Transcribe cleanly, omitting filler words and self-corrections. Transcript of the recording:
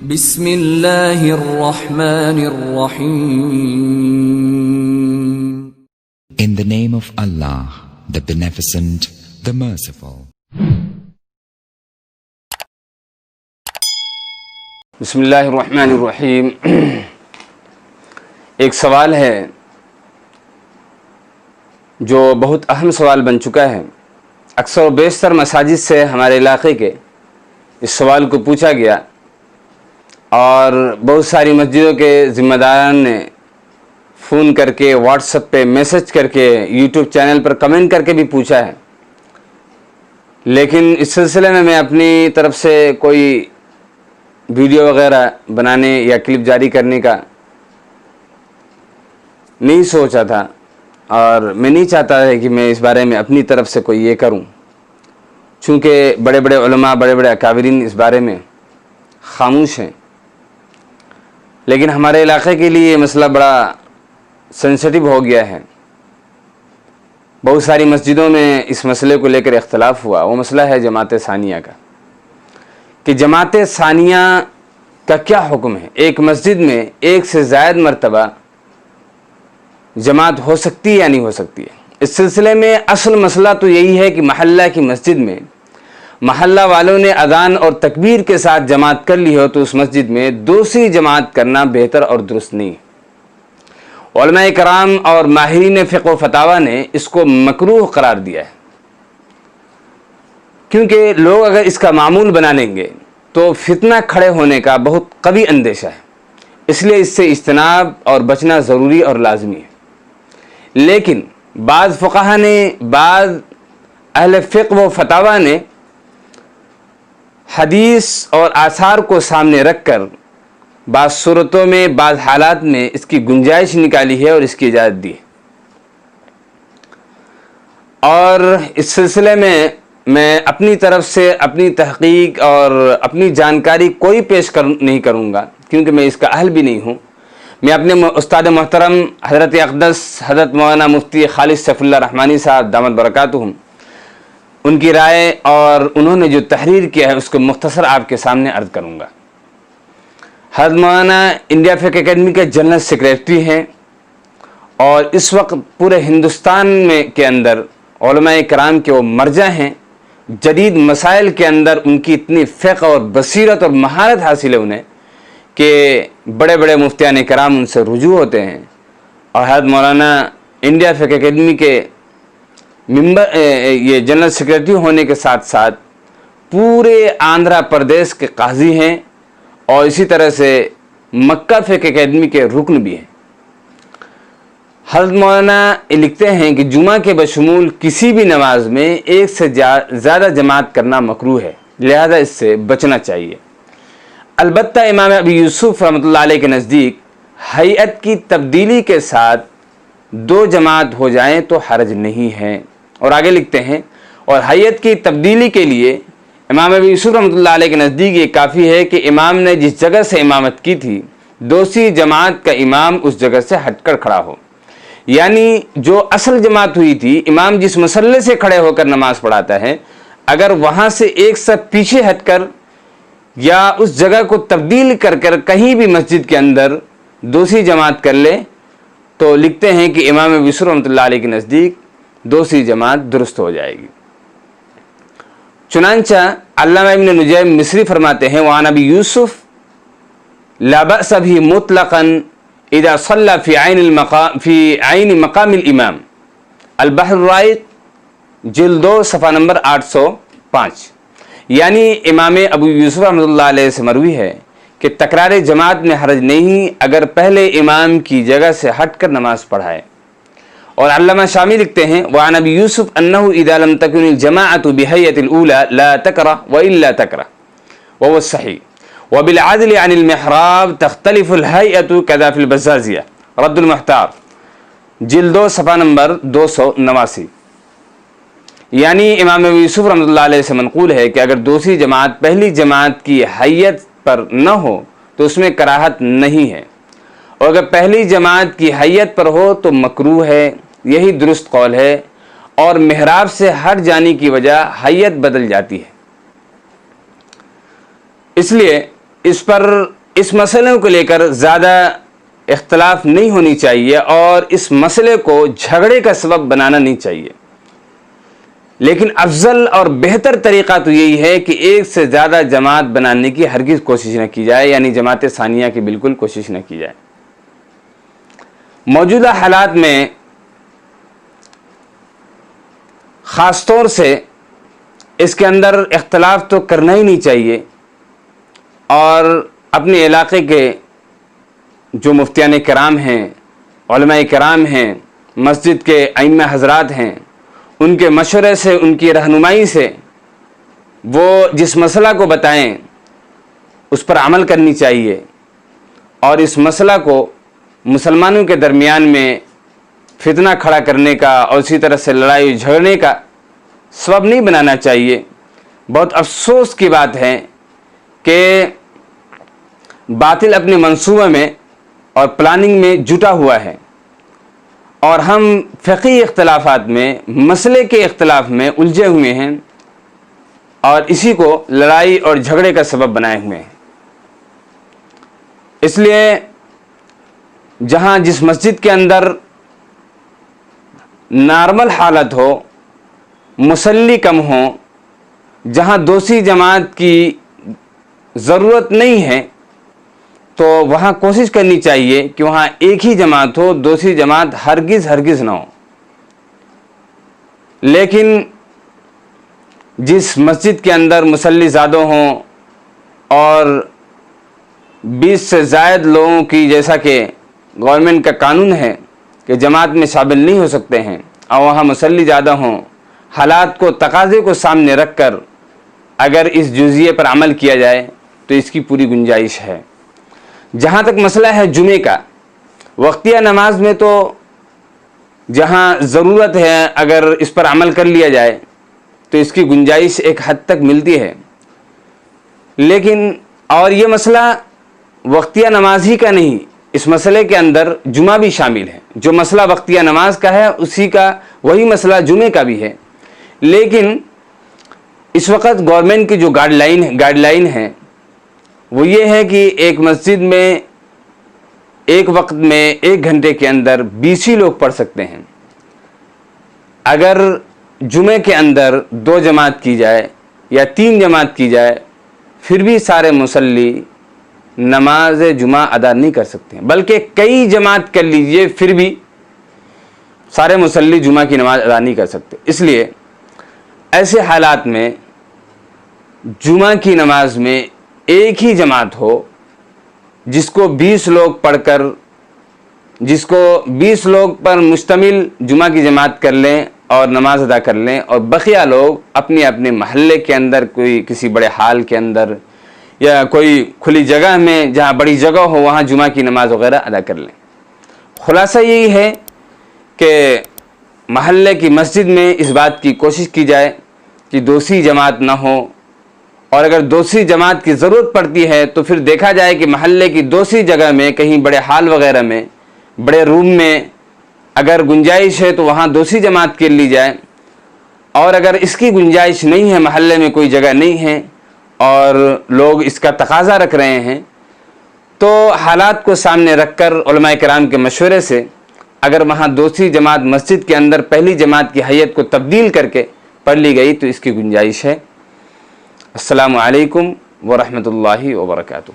بسم اللہ الرحمن الرحیم. In the name of Allah, the Beneficent, the Merciful. بسم اللہ الرحمن الرحیم. ایک سوال ہے جو بہت اہم سوال بن چکا ہے. اکثر و بیشتر مساجد سے ہمارے علاقے کے اس سوال کو پوچھا گیا اور بہت ساری مسجدوں کے ذمہ داران نے فون کر کے، واٹس ایپ پہ میسج کر کے، یوٹیوب چینل پر کمنٹ کر کے بھی پوچھا ہے. لیکن اس سلسلے میں اپنی طرف سے کوئی ویڈیو وغیرہ بنانے یا کلپ جاری کرنے کا نہیں سوچا تھا، اور میں نہیں چاہتا ہے کہ میں اس بارے میں اپنی طرف سے کوئی یہ کروں، چونکہ بڑے بڑے علماء، بڑے بڑے اکابرین اس بارے میں خاموش ہیں. لیکن ہمارے علاقے کے لیے یہ مسئلہ بڑا سینسٹیو ہو گیا ہے. بہت ساری مسجدوں میں اس مسئلے کو لے کر اختلاف ہوا. وہ مسئلہ ہے جماعت ثانیہ کا، کہ جماعت ثانیہ کا کیا حکم ہے. ایک مسجد میں ایک سے زائد مرتبہ جماعت ہو سکتی ہے یا نہیں ہو سکتی ہے. اس سلسلے میں اصل مسئلہ تو یہی ہے کہ محلہ کی مسجد میں محلہ والوں نے اذان اور تکبیر کے ساتھ جماعت کر لی ہو تو اس مسجد میں دوسری جماعت کرنا بہتر اور درست نہیں. علماء کرام اور ماہرین فقہ و فتاوی نے اس کو مکروہ قرار دیا ہے، کیونکہ لوگ اگر اس کا معمول بنا لیں گے تو فتنہ کھڑے ہونے کا بہت قوی اندیشہ ہے. اس لیے اس سے اجتناب اور بچنا ضروری اور لازمی ہے. لیکن بعض فقہا نے، بعض اہل فقہ و فتاوی نے حدیث اور آثار کو سامنے رکھ کر بعض صورتوں میں، بعض حالات میں اس کی گنجائش نکالی ہے اور اس کی اجازت دی ہے. اور اس سلسلے میں میں اپنی طرف سے اپنی تحقیق اور اپنی جانکاری کوئی پیش نہیں کروں گا، کیونکہ میں اس کا اہل بھی نہیں ہوں. میں اپنے استاد محترم حضرت اقدس حضرت مولانا مفتی خالد سیف اللہ رحمانی صاحب دامت برکاتہم، ان کی رائے اور انہوں نے جو تحریر کیا ہے اس کو مختصر آپ کے سامنے عرض کروں گا. حضرت مولانا انڈیا فقہ اکیڈمی کے جنرل سیکریٹری ہیں، اور اس وقت پورے ہندوستان کے اندر علماء کرام کے وہ مرجع ہیں. جدید مسائل کے اندر ان کی اتنی فقہ اور بصیرت اور مہارت حاصل ہے انہیں کہ بڑے بڑے مفتیان کرام ان سے رجوع ہوتے ہیں. اور حضرت مولانا انڈیا فقہ اکیڈمی کے یہ جنرل سیکریٹری ہونے کے ساتھ ساتھ پورے آندھرا پردیش کے قاضی ہیں، اور اسی طرح سے مکہ فقہ اکیڈمی کے رکن بھی ہیں. حضرت مولانا لکھتے ہیں کہ جمعہ کے بشمول کسی بھی نماز میں ایک سے زیادہ جماعت کرنا مکروہ ہے، لہذا اس سے بچنا چاہیے. البتہ امام ابی یوسف رحمۃ اللہ علیہ کے نزدیک ہیئت کی تبدیلی کے ساتھ دو جماعت ہو جائیں تو حرج نہیں ہے. اور آگے لکھتے ہیں، اور ہیئت کی تبدیلی کے لیے امام ابی یوسف رحمۃ اللہ علیہ کے نزدیک یہ کافی ہے کہ امام نے جس جگہ سے امامت کی تھی دوسری جماعت کا امام اس جگہ سے ہٹ کر کھڑا ہو. یعنی جو اصل جماعت ہوئی تھی، امام جس مسلح سے کھڑے ہو کر نماز پڑھاتا ہے، اگر وہاں سے ایک صف پیچھے ہٹ کر یا اس جگہ کو تبدیل کر کر کہیں بھی مسجد کے اندر دوسری جماعت کر لے تو لکھتے ہیں کہ امام ابی یوسف رحمۃ اللہ علیہ کے نزدیک دوسری جماعت درست ہو جائے گی. چنانچہ علامہ ابن نجیم مصری فرماتے ہیں، وعن ابی یوسف لا بأس به مطلقا اذا صلى في عین مقام الامام. البحر الرائق جلد 2 صفحہ نمبر 805. یعنی امام ابو یوسف رحمۃ اللہ علیہ سے مروی ہے کہ تکرار جماعت میں حرج نہیں اگر پہلے امام کی جگہ سے ہٹ کر نماز پڑھائے. اور علامہ شامی لکھتے ہیں، وعن ابی یوسف انہ اذا لم تکن الجماعۃ بحیۃ الاولى لا تکرہ والا تکرہ وهو الصحیح وبالعدل عن المحراب تختلف الهیئۃ كذا في البزازیہ رد المحتار جلد 2 صفحہ نمبر 289. یعنی امام ابی یوسف رحمۃ اللہ علیہ سے منقول ہے کہ اگر دوسری جماعت پہلی جماعت کی حیت پر نہ ہو تو اس میں کراہت نہیں ہے، اور اگر پہلی جماعت کی حیت پر ہو تو مکروہ ہے. یہی درست قول ہے، اور محراب سے ہٹ جانے کی وجہ حیت بدل جاتی ہے. اس لیے اس مسئلے کو لے کر زیادہ اختلاف نہیں ہونی چاہیے اور اس مسئلے کو جھگڑے کا سبب بنانا نہیں چاہیے. لیکن افضل اور بہتر طریقہ تو یہی ہے کہ ایک سے زیادہ جماعت بنانے کی ہرگز کوشش نہ کی جائے، یعنی جماعت ثانیہ کی بالکل کوشش نہ کی جائے. موجودہ حالات میں خاص طور سے اس کے اندر اختلاف تو کرنا ہی نہیں چاہیے، اور اپنے علاقے کے جو مفتیان کرام ہیں، علماء کرام ہیں، مسجد کے ائمہ حضرات ہیں، ان کے مشورے سے، ان کی رہنمائی سے وہ جس مسئلہ کو بتائیں اس پر عمل کرنی چاہیے، اور اس مسئلہ کو مسلمانوں کے درمیان میں فتنہ کھڑا کرنے کا اور اسی طرح سے لڑائی جھگڑنے کا سبب نہیں بنانا چاہیے. بہت افسوس کی بات ہے کہ باطل اپنے منصوبے میں اور پلاننگ میں جٹا ہوا ہے، اور ہم فقہی اختلافات میں، مسئلے کے اختلاف میں الجھے ہوئے ہیں اور اسی کو لڑائی اور جھگڑے کا سبب بنائے ہوئے ہیں. اس لیے جہاں جس مسجد کے اندر نارمل حالت ہو، مصلی کم ہو، جہاں دوسری جماعت کی ضرورت نہیں ہے، تو وہاں کوشش کرنی چاہیے کہ وہاں ایک ہی جماعت ہو، دوسری جماعت ہرگز نہ ہو. لیکن جس مسجد کے اندر مصلی زیادہ ہوں اور 20 سے زائد لوگوں کی، جیسا کہ گورنمنٹ کا قانون ہے کہ جماعت میں شامل نہیں ہو سکتے ہیں، اور وہاں مصلی زیادہ ہوں، حالات کو، تقاضے کو سامنے رکھ کر اگر اس جزیے پر عمل کیا جائے تو اس کی پوری گنجائش ہے. جہاں تک مسئلہ ہے جمعے کا، وقتیہ نماز میں تو جہاں ضرورت ہے اگر اس پر عمل کر لیا جائے تو اس کی گنجائش ایک حد تک ملتی ہے. لیکن اور یہ مسئلہ وقتیہ نماز ہی کا نہیں، اس مسئلے کے اندر جمعہ بھی شامل ہے. جو مسئلہ وقتیہ نماز کا ہے اسی کا وہی مسئلہ جمعے کا بھی ہے. لیکن اس وقت گورنمنٹ کی جو گائیڈ لائن ہے وہ یہ ہے کہ ایک مسجد میں ایک وقت میں 1 گھنٹے کے اندر 20 ہی لوگ پڑھ سکتے ہیں. اگر جمعے کے اندر 2 جماعت کی جائے یا 3 جماعت کی جائے، پھر بھی سارے مصلی نماز جمعہ ادا نہیں کر سکتے ہیں، بلکہ کئی جماعت کر لیجئے پھر بھی سارے مصلی جمعہ کی نماز ادا نہیں کر سکتے. اس لیے ایسے حالات میں جمعہ کی نماز میں ایک ہی جماعت ہو، جس کو 20 لوگ پڑھ کر، جس کو 20 لوگ پر مشتمل جمعہ کی جماعت کر لیں اور نماز ادا کر لیں، اور بقیہ لوگ اپنے اپنے محلے کے اندر، کوئی کسی بڑے ہال کے اندر یا کوئی کھلی جگہ میں جہاں بڑی جگہ ہو وہاں جمعہ کی نماز وغیرہ ادا کر لیں. خلاصہ یہی ہے کہ محلے کی مسجد میں اس بات کی کوشش کی جائے کہ دوسری جماعت نہ ہو، اور اگر دوسری جماعت کی ضرورت پڑتی ہے تو پھر دیکھا جائے کہ محلے کی دوسری جگہ میں، کہیں بڑے ہال وغیرہ میں، بڑے روم میں اگر گنجائش ہے تو وہاں دوسری جماعت کر لی جائے. اور اگر اس کی گنجائش نہیں ہے، محلے میں کوئی جگہ نہیں ہے اور لوگ اس کا تقاضا رکھ رہے ہیں، تو حالات کو سامنے رکھ کر علماء کرام کے مشورے سے اگر وہاں دوسری جماعت مسجد کے اندر پہلی جماعت کی حیت کو تبدیل کر کے پڑھ لی گئی تو اس کی گنجائش ہے. السلام علیکم ورحمۃ اللہ وبرکاتہ.